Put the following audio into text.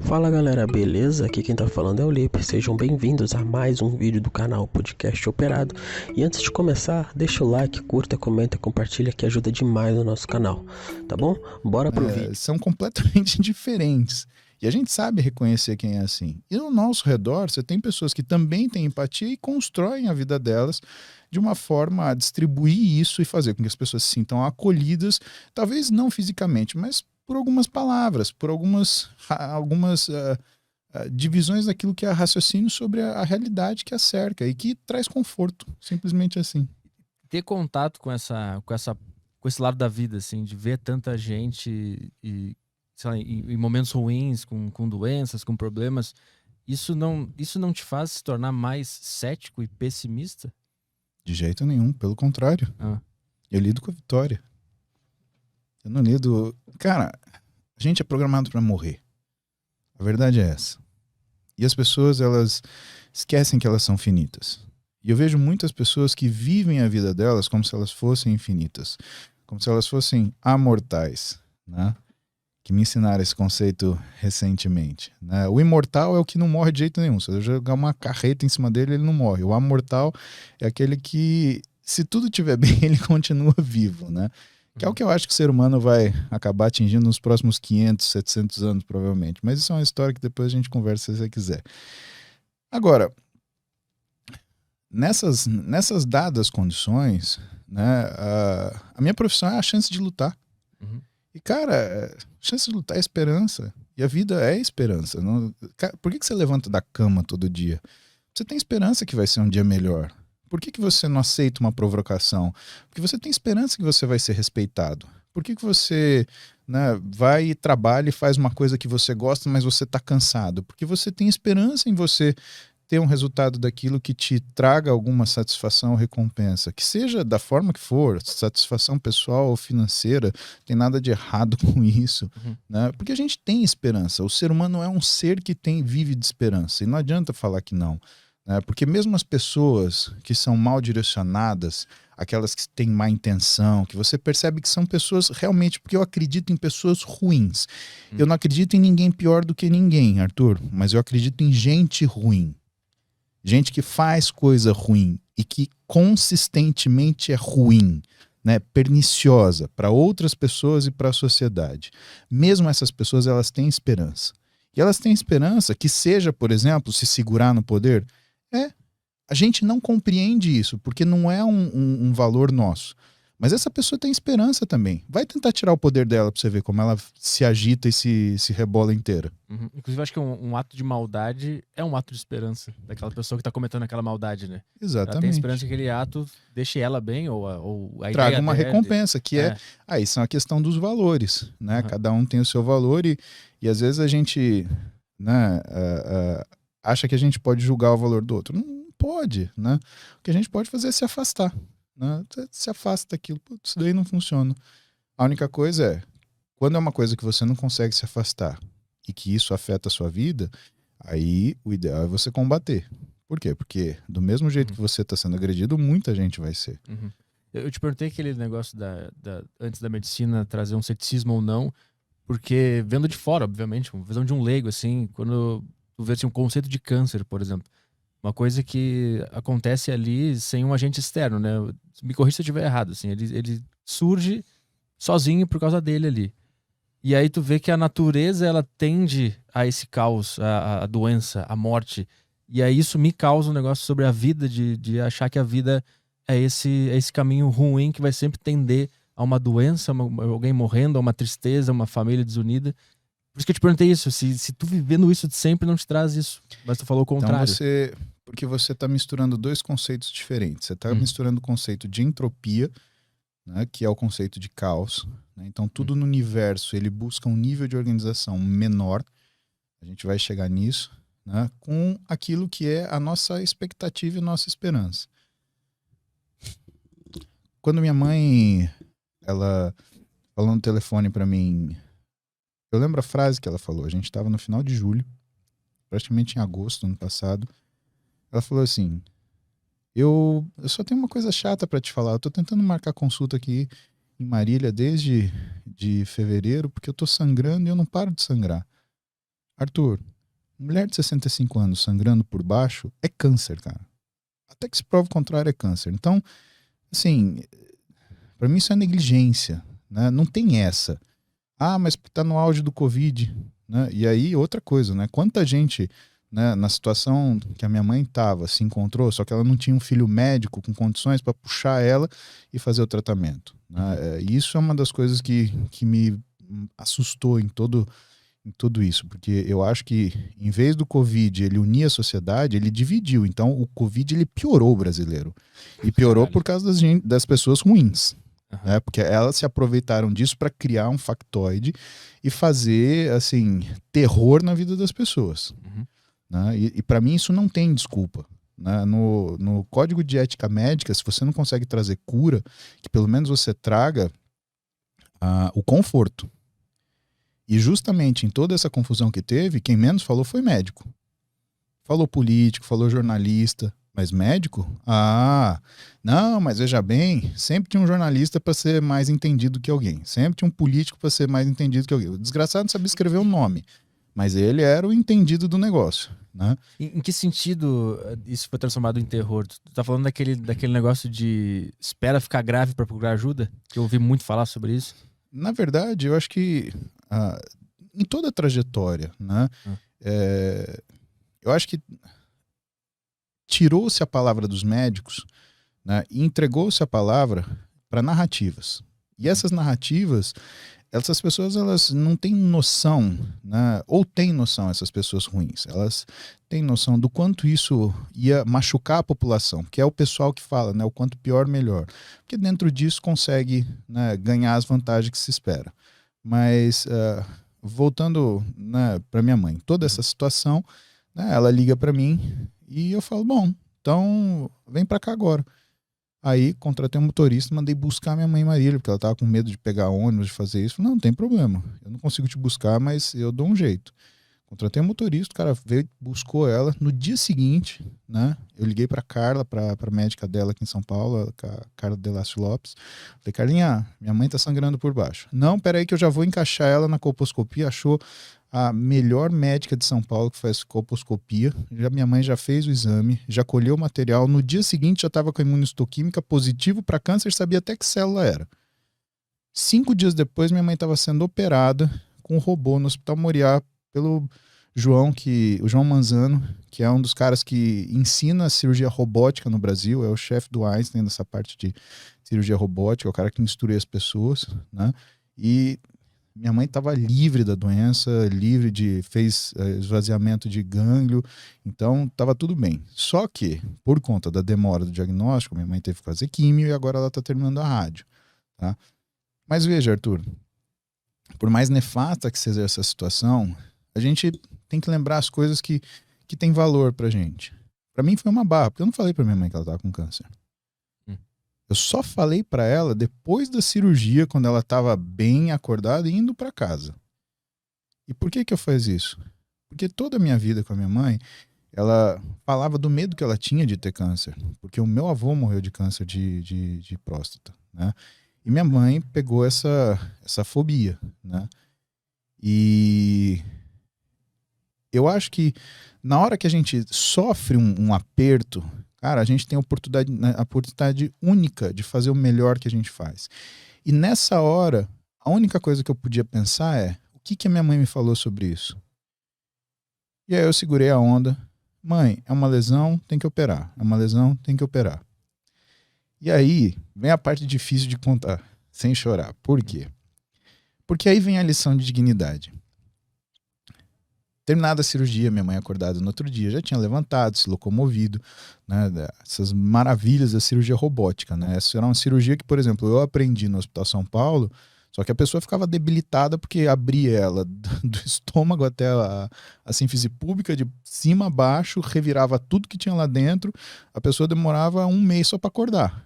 Fala galera, beleza? Aqui quem tá falando é o Lipe. Sejam bem-vindos a mais um vídeo do canal Podcast Operado. E antes de começar, deixa o like, curta, comenta e compartilha que ajuda demais o nosso canal, tá bom? Bora pro vídeo. São completamente diferentes. E a gente sabe reconhecer quem é assim. E ao nosso redor, você tem pessoas que também têm empatia e constroem a vida delas de uma forma a distribuir isso e fazer com que as pessoas se sintam acolhidas, talvez não fisicamente, mas por algumas palavras, por algumas divisões daquilo que é raciocínio sobre a realidade que a cerca e que traz conforto, simplesmente assim. Ter contato com esse lado da vida, assim, de ver tanta gente e, sei lá, em momentos ruins, com doenças, com problemas, isso não te faz se tornar mais cético e pessimista? De jeito nenhum, pelo contrário. Ah, Eu lido com a vitória. Eu não lido. Cara, a gente é programado para morrer. A verdade é essa. E as pessoas, elas esquecem que elas são finitas. E eu vejo muitas pessoas que vivem a vida delas como se elas fossem infinitas, como se elas fossem amortais, né? Que me ensinaram esse conceito recentemente, né? O imortal é o que não morre de jeito nenhum. Se eu jogar uma carreta em cima dele, ele não morre. O amortal é aquele que, se tudo estiver bem, ele continua vivo, né? Que é o que eu acho que o ser humano vai acabar atingindo nos próximos 500, 700 anos, provavelmente. Mas isso é uma história que depois a gente conversa se você quiser. Agora, nessas dadas condições, né, a minha profissão é a chance de lutar. uhum. E, cara, a chance de lutar é esperança. E a vida é esperança. Não, cara, por que você levanta da cama todo dia? Você tem esperança que vai ser um dia melhor. Por que você não aceita uma provocação? Porque você tem esperança que você vai ser respeitado. Por que você, né, vai e trabalha e faz uma coisa que você gosta, mas você está cansado? Porque você tem esperança em você ter um resultado daquilo que te traga alguma satisfação ou recompensa, que seja da forma que for, satisfação pessoal ou financeira, tem nada de errado com isso, Uhum. né? Porque a gente tem esperança, o ser humano é um ser que vive de esperança, e não adianta falar que não, né? Porque mesmo as pessoas que são mal direcionadas, aquelas que têm má intenção, que você percebe que são pessoas realmente, porque eu acredito em pessoas ruins, eu não acredito em ninguém pior do que ninguém, Arthur, mas eu acredito em gente ruim. Gente que faz coisa ruim e que consistentemente é ruim, né, perniciosa para outras pessoas e para a sociedade. Mesmo essas pessoas, elas têm esperança. E elas têm esperança que seja, por exemplo, se segurar no poder. A gente não compreende isso, porque não é um valor nosso. Mas essa pessoa tem esperança também. Vai tentar tirar o poder dela para você ver como ela se agita e se rebola inteira. Uhum. Inclusive, eu acho que um ato de maldade é um ato de esperança daquela pessoa que tá cometendo aquela maldade, né? Ela tem esperança Exatamente. que aquele ato deixe ela bem, ou a Traga ideia uma dele. recompensa, que é. Aí são a questão dos valores, né? Uhum. Cada um tem o seu valor e às vezes a gente, né, acha que a gente pode julgar o valor do outro. Não pode, né? O que a gente pode fazer é se afastar, né? Você se afasta daquilo, putz, isso daí não funciona. A única coisa é, quando é uma coisa que você não consegue se afastar e que isso afeta a sua vida, aí o ideal é você combater. Por quê? Porque do mesmo jeito Uhum. que você está sendo agredido, muita gente vai ser. Uhum. Eu te perguntei aquele negócio antes da medicina trazer um ceticismo ou não, porque vendo de fora, obviamente, uma visão de um leigo, assim, quando tu vê assim, um conceito de câncer, por exemplo, uma coisa que acontece ali sem um agente externo, né? Me corrija se eu estiver errado, assim, ele surge sozinho por causa dele ali. E aí tu vê que a natureza, ela tende a esse caos, a doença, a morte. E aí isso me causa um negócio sobre a vida, de achar que a vida é esse caminho ruim que vai sempre tender a uma doença, alguém morrendo, a uma tristeza, uma família desunida. Por isso que eu te perguntei isso, se tu vivendo isso de sempre não te traz isso. Mas tu falou o Então contrário. porque você está misturando dois conceitos diferentes. Você está Hum, misturando o conceito de entropia, né, que é o conceito de caos, né? Então hum, tudo no universo ele busca um nível de organização menor. A gente vai chegar nisso, né, com aquilo que é a nossa expectativa e nossa esperança. Quando minha mãe, ela falou no telefone para mim, eu lembro a frase que ela falou. A gente estava no final de julho, praticamente em agosto do ano passado. Ela falou assim: eu só tenho uma coisa chata para te falar. Eu tô tentando marcar consulta aqui em Marília desde de fevereiro, porque eu tô sangrando e eu não paro de sangrar. Arthur, mulher de 65 anos sangrando por baixo é câncer, cara. Até que se prova o contrário é câncer. Então, assim, pra mim isso é negligência, né? Não tem essa. Ah, mas tá no auge do Covid, né? E aí, outra coisa, né? Quanta gente, né, na situação que a minha mãe tava, se encontrou, só que ela não tinha um filho médico com condições para puxar ela e fazer o tratamento, né? Isso é uma das coisas que me assustou em tudo isso, porque eu acho que em vez do Covid ele unir a sociedade, ele dividiu. Então o Covid ele piorou o brasileiro. E piorou por causa das pessoas ruins. Né? Porque elas se aproveitaram disso para criar um factoide e fazer assim terror na vida das pessoas. Né? E para mim isso não tem desculpa. Né? No Código de Ética Médica, se você não consegue trazer cura, que pelo menos você traga o conforto. E justamente em toda essa confusão que teve, quem menos falou foi médico. Falou político, falou jornalista, mas médico? Ah, não, mas veja bem, sempre tinha um jornalista para ser mais entendido que alguém. Sempre tinha um político para ser mais entendido que alguém. O desgraçado não sabia escrever o nome, mas ele era o entendido do negócio. Né? Em que sentido isso foi transformado em terror? Tu tá falando daquele negócio de espera ficar grave para procurar ajuda? Que eu ouvi muito falar sobre isso. Na verdade, eu acho que em toda a trajetória, né, eu acho que tirou-se a palavra dos médicos, né, e entregou-se a palavra para narrativas. E essas narrativas, essas pessoas elas não têm noção, né, ou têm noção, essas pessoas ruins, elas têm noção do quanto isso ia machucar a população, que é o pessoal que fala, né, o quanto pior, melhor. Porque dentro disso consegue, né, ganhar as vantagens que se espera. Mas voltando, né, para minha mãe, toda essa situação, né, ela liga para mim e eu falo, bom, então vem para cá agora. Aí contratei um motorista, mandei buscar minha mãe em Marília, porque ela estava com medo de pegar ônibus, de fazer isso. Não tem problema, eu não consigo te buscar, mas eu dou um jeito. Contratei um motorista, o cara veio, buscou ela. No dia seguinte, né, eu liguei para Carla, para a médica dela aqui em São Paulo, a Carla Delácio Lopes. Falei, Carlinha, minha mãe tá sangrando por baixo. Não, peraí que eu já vou encaixar ela na colposcopia. Achou a melhor médica de São Paulo que faz colposcopia. Minha mãe já fez o exame, já colheu o material. No dia seguinte já estava com a imunistoquímica positivo para câncer, sabia até que célula era. 5 dias depois, minha mãe estava sendo operada com um robô no Hospital Moriá pelo o João Manzano, que é um dos caras que ensina a cirurgia robótica no Brasil, é o chefe do Einstein nessa parte de cirurgia robótica, é o cara que instrui as pessoas, né? E minha mãe estava livre da doença, fez esvaziamento de gânglio, então estava tudo bem. Só que, por conta da demora do diagnóstico, minha mãe teve que fazer químio e agora ela está terminando a rádio. Tá? Mas veja, Arthur, por mais nefasta que seja essa situação, a gente tem que lembrar as coisas que tem valor pra gente. Pra mim foi uma barra, porque eu não falei pra minha mãe que ela tava com câncer. Eu só falei pra ela depois da cirurgia, quando ela tava bem acordada e indo pra casa. E por que eu fiz isso? Porque toda a minha vida com a minha mãe, ela falava do medo que ela tinha de ter câncer. Porque o meu avô morreu de câncer de próstata, né? E minha mãe pegou essa fobia, né? E eu acho que na hora que a gente sofre um aperto, cara, a gente tem a oportunidade única de fazer o melhor que a gente faz. E nessa hora, a única coisa que eu podia pensar é, o que a minha mãe me falou sobre isso? E aí eu segurei a onda. Mãe, é uma lesão, tem que operar. É uma lesão, tem que operar. E aí vem a parte difícil de contar, sem chorar. Por quê? Porque aí vem a lição de dignidade. Terminada a cirurgia, minha mãe acordada no outro dia, já tinha levantado, se locomovido, né, essas maravilhas da cirurgia robótica, né? Essa era uma cirurgia que, por exemplo, eu aprendi no Hospital São Paulo, só que a pessoa ficava debilitada porque abria ela do estômago até a sínfise pública, de cima a baixo, revirava tudo que tinha lá dentro, a pessoa demorava 1 mês só para acordar.